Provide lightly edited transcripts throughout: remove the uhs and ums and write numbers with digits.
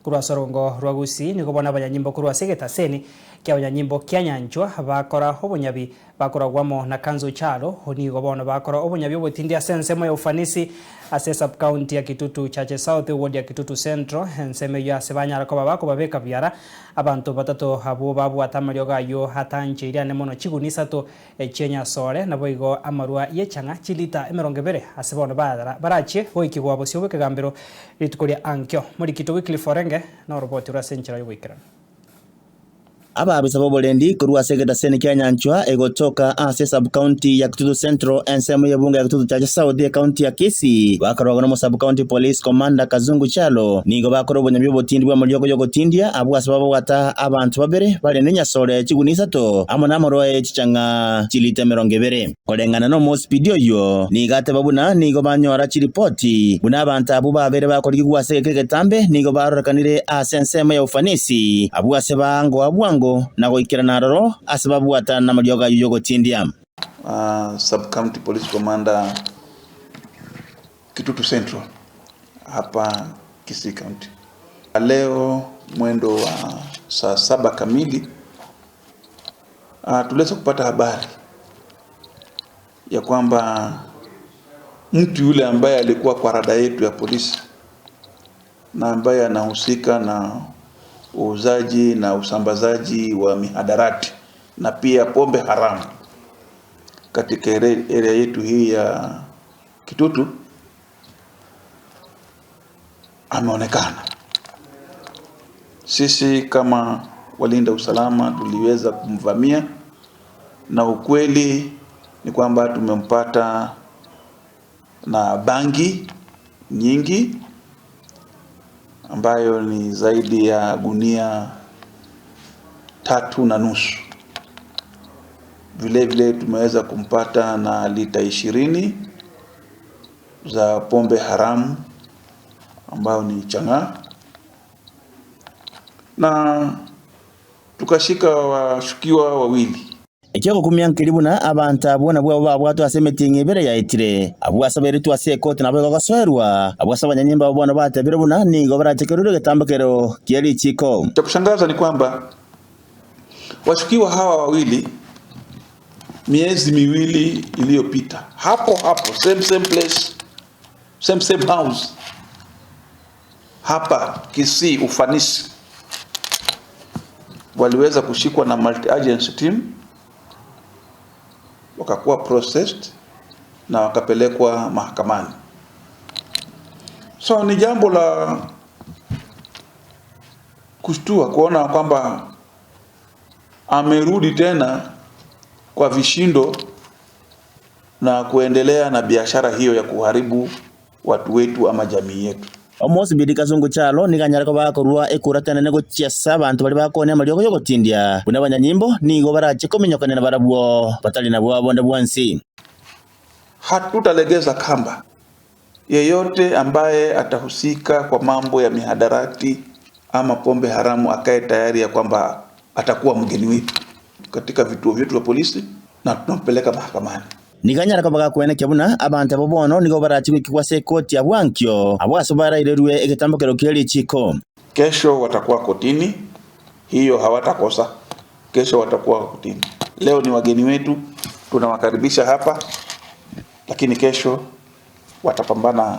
kurwa sorongo rwa Gusii nigo bona abanyanyimbo kurwa segetaseni kya abanyanyimbo kya Nyanchwa bakora obunyabi bakoragwamo na kanzo chalo nigo bona bakora obunyabi obutindi asensemo ya ufanisi ase sub county ya Kitutu Chache South ward ya Kitutu Central enseme ya sebanyara ko babako babeka byara abantu batatu abo babu atamaryo gayo hatanje iriane mono chigunisa to Chenya sore nabo igo amarua yechanga chilita emerongevere ase bona barache boikigwa bosyo bekagambiro litukoria ankyo muri Kitutu Weekly Forenge na roboti ura senchira yobikira ababisa bobolendi kurwa segetaseni kya Nyanchwa egotoka ase sub county ya Kitutu Central ensemo ya bunga ya Kitutu Chache South ya county ya Kisii bakarwaga no sub county police commander Kazungu Chalo nigo bakora obunyabi obutindi bwa mulyogo yogotindia abwase babo wata abantu babere bale nenyasore chigunisa to amona amoroe chichanga chilite merongevere kolengana no mo speedio yo nigate babuna nigo banyora chiripoti buna abantu abo babere bakorigi gwase kegetambe nigo barorakanire ase ensemo ya ufanisi abwase bango abwango na goikira naroro asababu ata na malyoga yogotindia sub county police commander Kitutu Central hapa Kisii County. Leo mwendo wa saa 7 kamili tuliweza kupata habari ya kwamba mtu yule ambaye alikuwa kwa rada yetu ya polisi na ambaye anahusika na uuzaji na usambazaji wa mihadarati na pia pombe haramu katika area yetu hii ya Kitutu ameonekana. Sisi kama walinda usalama tuliweza kumvamia na ukweli ni kwamba tumempata na bangi nyingi ambayo ni zaidi ya gunia 3.5. Vile vile tumeweza kumpata na lita 20 za pombe haramu ambayo ni chang'aa, na tukashika washukiwa wawili. Ekyako kumyankiribu na abantu abona bwa babwatu asemetinga ibere ya itire abwasabere tu ase kote nabo gaswerwa abwasaba nyanyimba babona batabire buna nigo baratekerure gatambekero kiali chiko. Cha kushangaza ni kwamba washukiwa hawa wawili miezi miwili iliyopita hapo same place same house hapa Kisii ufanisi waliweza kushikwa na multi agency team, wakakuwa processed na wakapelekwa mahakamani. So ni jambo la kushtua kuona kwamba amerudi tena kwa vishindo na kuendelea na biashara hiyo ya kuharibu watu wetu ama jamii yetu. Omosi bidi Kazungu Chalo niganyara ko bakorwa ekuratana nego chiasa abantu bali bakone malyogo yogotindia buna banyanyimbo nigo barache komenyokana na barabwo batali na bwa bonda bwansi. Hatutalegeza kamba. Yeyote ambaye atahusika kwa mambo ya mihadarati ama pombe haramu akae tayari ya kwamba atakuwa mgeni wetu katika vituo vyetu vya polisi na tunampeleka mahakamani. Niganyara ko bagakwene kyabuna abantu abobono nigo barache kwikwa se koti ya bwankyo abwasobara ilerwe egetambokero kiali chiko. Kesho watakuwa kotini, hiyo hawatakosa. Kesho watakuwa kotini. Leo ni wageni wetu, tunawakaribisha hapa, lakini kesho watapambana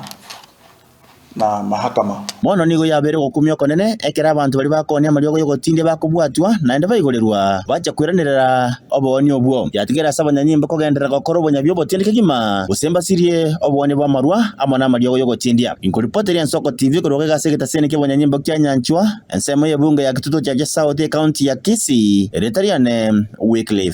na mahakama. Mono nigo yabere gokumyo konene ekera abantu bali bakonya malyogo yogotinde bakubwatwa naende bayigolerwa bacha kwiranirira oboni obwo yatigera saba nyanyimba kogendera gokoro obonyabi obotinde kigima usemba sirie oboni bwa marwa amona malyogo yogotindia inkoripoteri Nsoko TV kuroga gasegetaseni ke bonyanyimba kya Nyanchwa ensemo ya bunga ya Kitutu Chache South county ya Kisii Retariane Weekly.